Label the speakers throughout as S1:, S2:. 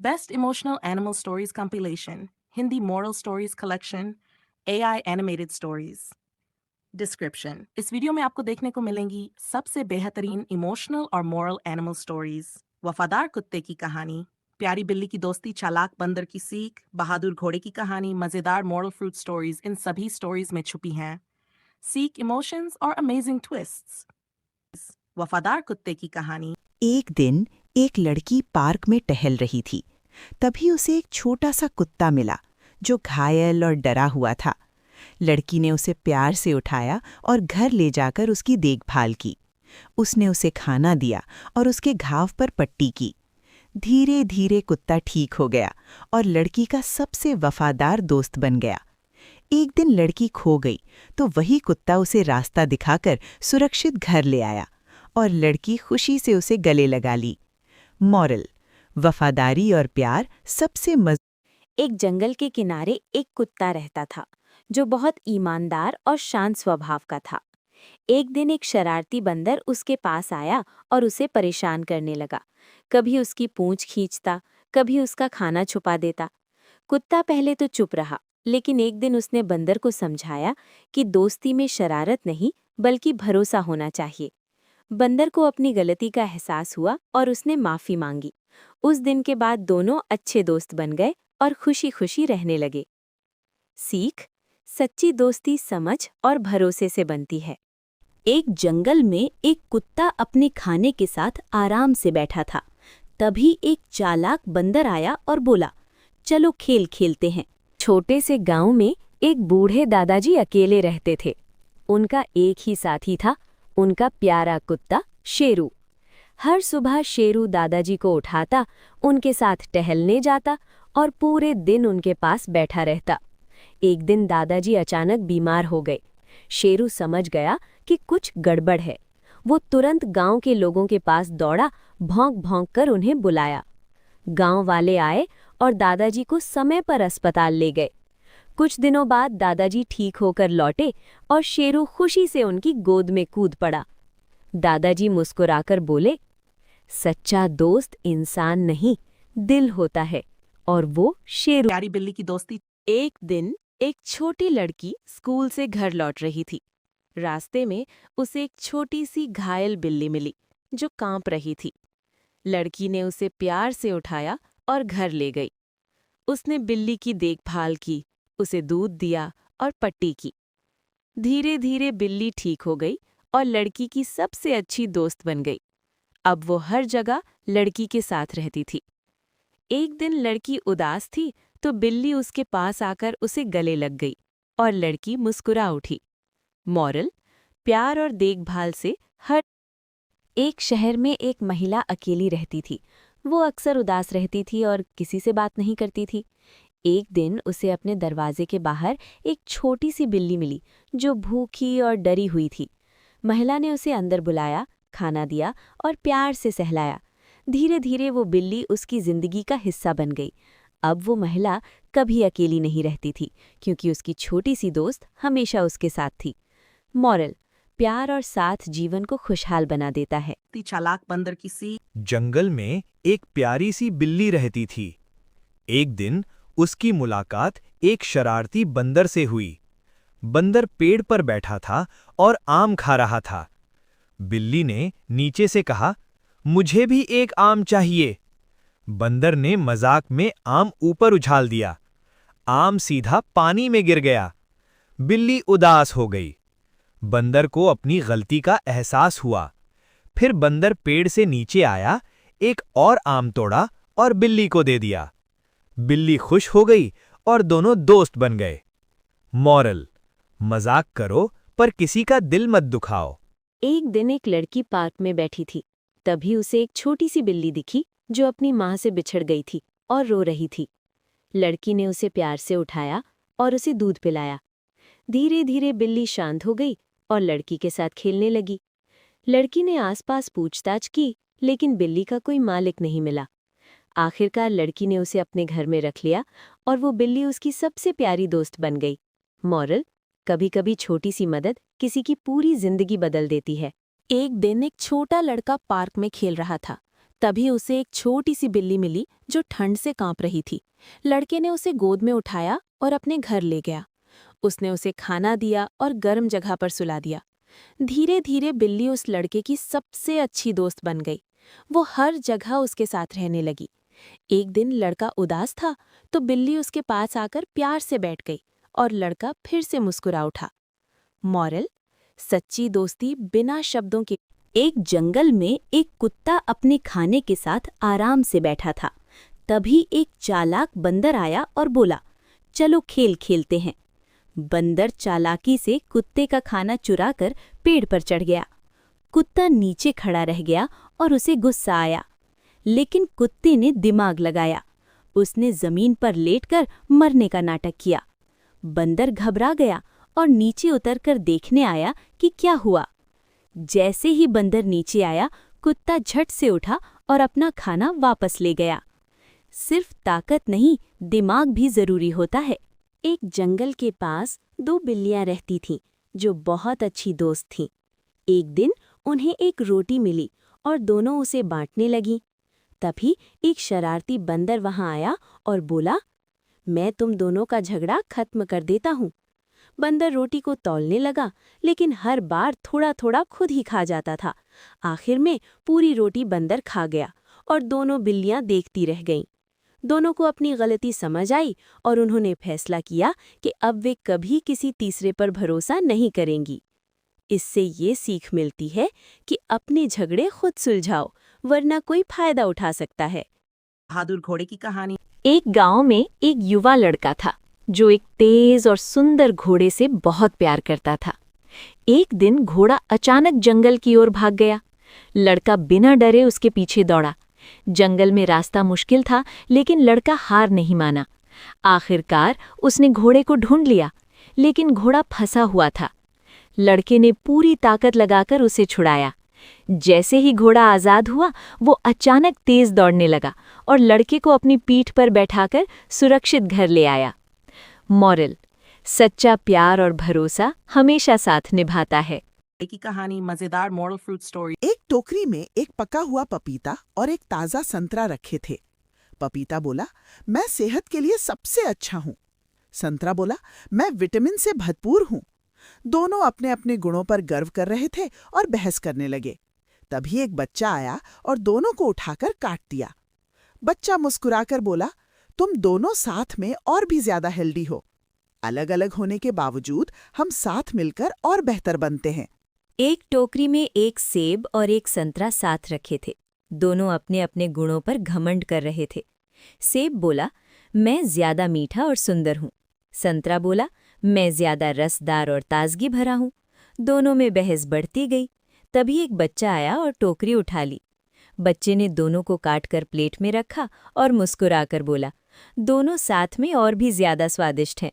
S1: Best Emotional Animal Stories Compilation, Hindi Moral Stories Collection, AI Animated Stories. Description. इस video में आपको देखने को मिलेंगी सबसे बेहतरीन इमोशनल और मॉरल एनिमल स्टोरीज। वफादार कुत्ते की कहानी, प्यारी बिल्ली की दोस्ती, चालाक बंदर की सीख, बहादुर घोड़े की कहानी, मजेदार मॉरल फ्रूट स्टोरीज इन सभी स्टोरीज में छुपी हैं। सीक इमोशंस और अमेजिंग ट्विस्ट्स। वफादार कुत्ते की कहानी।
S2: एक दिन एक लड़की पार्क में टहल रही थी। तभी उसे एक छोटा सा कुत्ता मिला जो घायल और डरा हुआ था। लड़की ने उसे प्यार से उठाया और घर ले जाकर उसकी देखभाल की। उसने उसे खाना दिया और उसके घाव पर पट्टी की। धीरे धीरे कुत्ता ठीक हो गया और लड़की का सबसे वफादार दोस्त बन गया। एक दिन लड़की खो गई तो वही कुत्ता उसे रास्ता दिखाकर सुरक्षित घर ले आया और लड़की खुशी से उसे गले लगा ली। मॉरल: वफादारी और प्यार सबसे
S3: एक जंगल के किनारे एक कुत्ता रहता था जो बहुत ईमानदार और शांत स्वभाव का था। एक दिन एक शरारती बंदर उसके पास आया और उसे परेशान करने लगा। कभी उसकी पूंछ खींचता, कभी उसका खाना छुपा देता। कुत्ता पहले तो चुप रहा, लेकिन एक दिन उसने बंदर को समझाया कि दोस्ती में शरारत नहीं बल्कि भरोसा होना चाहिए। बंदर को अपनी गलती का एहसास हुआ और उसने माफी मांगी। उस दिन के बाद दोनों अच्छे दोस्त बन गए और खुशी खुशी रहने लगे। सीख: सच्ची दोस्ती समझ और भरोसे से बनती है। एक जंगल में एक कुत्ता अपने खाने के साथ आराम से बैठा था। तभी एक चालाक बंदर आया और बोला, चलो खेल खेलते हैं। छोटे से गांव में एक बूढ़े दादाजी अकेले रहते थे। उनका एक ही साथी था, उनका प्यारा कुत्ता शेरू। हर सुबह शेरू दादाजी को उठाता, उनके साथ टहलने जाता और पूरे दिन उनके पास बैठा रहता। एक दिन दादाजी अचानक बीमार हो गए। शेरू समझ गया कि कुछ गड़बड़ है। वो तुरंत गांव के लोगों के पास दौड़ा, भौंक भौंक कर उन्हें बुलाया। गांव वाले आए और दादाजी को समय पर अस्पताल ले गए। कुछ दिनों बाद दादाजी ठीक होकर लौटे और शेरू खुशी से उनकी गोद में कूद पड़ा। दादाजी मुस्कुराकर बोले, सच्चा दोस्त इंसान नहीं, दिल होता है, और वो शेरू।
S1: प्यारी बिल्ली की दोस्ती।
S3: एक दिन एक छोटी लड़की स्कूल से घर लौट रही थी। रास्ते में उसे एक छोटी सी घायल बिल्ली मिली जो कांप रही थी। लड़की ने उसे प्यार से उठाया और घर ले गई। उसने बिल्ली की देखभाल की, उसे दूध दिया और पट्टी की। धीरे धीरे बिल्ली ठीक हो गई और लड़की की सबसे अच्छी दोस्त बन गई। अब वो हर जगह लड़की के साथ रहती थी। एक दिन लड़की उदास थी तो बिल्ली उसके पास आकर उसे गले लग गई और लड़की मुस्कुरा उठी। मॉरल: प्यार और देखभाल से हर। एक शहर में एक महिला अकेली रहती थी। वो अक्सर उदास रहती थी और किसी से बात नहीं करती थी। एक दिन उसे अपने दरवाजे के बाहर एक छोटी सी बिल्ली मिली जो भूखी और डरी हुई थी। महिला ने उसे अंदर बुलाया, खाना दिया और प्यार से सहलाया। धीरे धीरे वो बिल्ली उसकी जिंदगी का हिस्सा बन गई। अब वो महिला कभी अकेली नहीं रहती थी क्योंकि उसकी छोटी सी दोस्त हमेशा उसके साथ थी। मॉरल: प्यार और साथ जीवन को खुशहाल बना देता है।
S1: चालाक बंदर की सीख।
S4: जंगल में एक प्यारी सी बिल्ली रहती थी। एक दिन उसकी मुलाकात एक शरारती बंदर से हुई। बंदर पेड़ पर बैठा था और आम खा रहा था। बिल्ली ने नीचे से कहा, मुझे भी एक आम चाहिए। बंदर ने मजाक में आम ऊपर उछाल दिया। आम सीधा पानी में गिर गया। बिल्ली उदास हो गई। बंदर को अपनी गलती का एहसास हुआ। फिर बंदर पेड़ से नीचे आया, एक और आम तोड़ा और बिल्ली को दे दिया। बिल्ली खुश हो गई और दोनों दोस्त बन गए। मॉरल: मजाक करो पर किसी का दिल मत दुखाओ।
S3: एक दिन एक लड़की पार्क में बैठी थी। तभी उसे एक छोटी सी बिल्ली दिखी जो अपनी माँ से बिछड़ गई थी और रो रही थी। लड़की ने उसे प्यार से उठाया और उसे दूध पिलाया। धीरे धीरे बिल्ली शांत हो गई और लड़की के साथ खेलने लगी। लड़की ने आसपास पूछताछ की, लेकिन बिल्ली का कोई मालिक नहीं मिला। आखिरकार लड़की ने उसे अपने घर में रख लिया और वो बिल्ली उसकी सबसे प्यारी दोस्त बन गई। मॉरल: कभी कभी छोटी सी मदद किसी की पूरी जिंदगी बदल देती है। एक दिन एक छोटा लड़का पार्क में खेल रहा था। तभी उसे एक छोटी सी बिल्ली मिली जो ठंड से कांप रही थी। लड़के ने उसे गोद में उठाया और अपने घर ले गया। उसने उसे खाना दिया और गर्म जगह पर सुला दिया। धीरे धीरे बिल्ली उस लड़के की सबसे अच्छी दोस्त बन गई। वो हर जगह उसके साथ रहने लगी। एक दिन लड़का उदास था तो बिल्ली उसके पास आकर प्यार से बैठ गई और लड़का फिर से मुस्कुरा उठा। मॉरल: सच्ची दोस्ती बिना शब्दों के। एक जंगल में एक कुत्ता अपने खाने के साथ आराम से बैठा था। तभी एक चालाक बंदर आया और बोला, चलो खेल खेलते हैं। बंदर चालाकी से कुत्ते का खाना चुराकर पेड़ पर चढ़ गया। कुत्ता नीचे खड़ा रह गया और उसे गुस्सा आया, लेकिन कुत्ते ने दिमाग लगाया। उसने जमीन पर लेटकर मरने का नाटक किया। बंदर घबरा गया और नीचे उतरकर देखने आया कि क्या हुआ। जैसे ही बंदर नीचे आया, कुत्ता झट से उठा और अपना खाना वापस ले गया। सिर्फ ताकत नहीं, दिमाग भी जरूरी होता है। एक जंगल के पास 2 बिल्लियां रहती थीं, जो बहुत अच्छी दोस्त थीं। एक दिन उन्हें एक रोटी मिली और दोनों उसे बांटने लगीं। तभी एक शरारती बंदर वहां आया और बोला, मैं तुम दोनों का झगड़ा खत्म कर देता हूँ। बंदर रोटी को तौलने लगा, लेकिन हर बार थोड़ा थोड़ा खुद ही खा जाता था। आखिर में पूरी रोटी बंदर खा गया और दोनों बिल्लियां देखती रह गईं। दोनों को अपनी गलती समझ आई और उन्होंने फैसला किया कि अब वे कभी किसी तीसरे पर भरोसा नहीं करेंगी। इससे ये सीख मिलती है कि अपने झगड़े खुद सुलझाओ, वरना कोई फायदा उठा सकता है।
S1: बहादुर घोड़े की कहानी।
S3: एक गांव में एक युवा लड़का था जो एक तेज और सुंदर घोड़े से बहुत प्यार करता था। एक दिन घोड़ा अचानक जंगल की ओर भाग गया। लड़का बिना डरे उसके पीछे दौड़ा। जंगल में रास्ता मुश्किल था, लेकिन लड़का हार नहीं माना। आखिरकार उसने घोड़े को ढूंढ लिया, लेकिन घोड़ा फंसा हुआ था। लड़के ने पूरी ताकत लगाकर उसे छुड़ाया। जैसे ही घोड़ा आजाद हुआ, वो अचानक तेज दौड़ने लगा और लड़के को अपनी पीठ पर बैठाकर सुरक्षित घर ले आया। मॉरल: सच्चा प्यार और भरोसा हमेशा साथ निभाता है।
S1: की कहानी मजेदार मॉरल फ्रूट स्टोरी।
S5: एक टोकरी में एक पका हुआ पपीता और एक ताज़ा संतरा रखे थे। पपीता बोला, मैं सेहत के लिए सबसे अच्छा हूँ। संतरा बोला, मैं विटामिन से भरपूर हूँ। दोनों अपने अपने गुणों पर गर्व कर रहे थे और बहस करने लगे। तभी एक बच्चा आया और दोनों को उठाकर काट दिया। बच्चा मुस्कुराकर बोला, तुम दोनों साथ में और भी ज्यादा हेल्दी हो। अलग अलग होने के बावजूद हम साथ मिलकर और बेहतर बनते हैं।
S3: एक टोकरी में एक सेब और एक संतरा साथ रखे थे। दोनों अपने अपने गुणों पर घमंड कर रहे थे। सेब बोला, मैं ज्यादा मीठा और सुंदर हूँ। संतरा बोला, मैं ज्यादा रसदार और ताजगी भरा हूँ। दोनों में बहस बढ़ती गई। तभी एक बच्चा आया और टोकरी उठा ली। बच्चे ने दोनों को काटकर प्लेट में रखा और मुस्कुराकर बोला, दोनों साथ में और भी ज्यादा स्वादिष्ट हैं।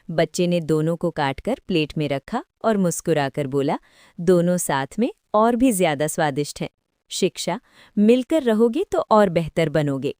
S3: बच्चे ने दोनों को काटकर प्लेट में रखा और मुस्कुराकर बोला, दोनों साथ में और भी ज्यादा स्वादिष्ट हैं। शिक्षा: मिलकर रहोगे तो और बेहतर बनोगे।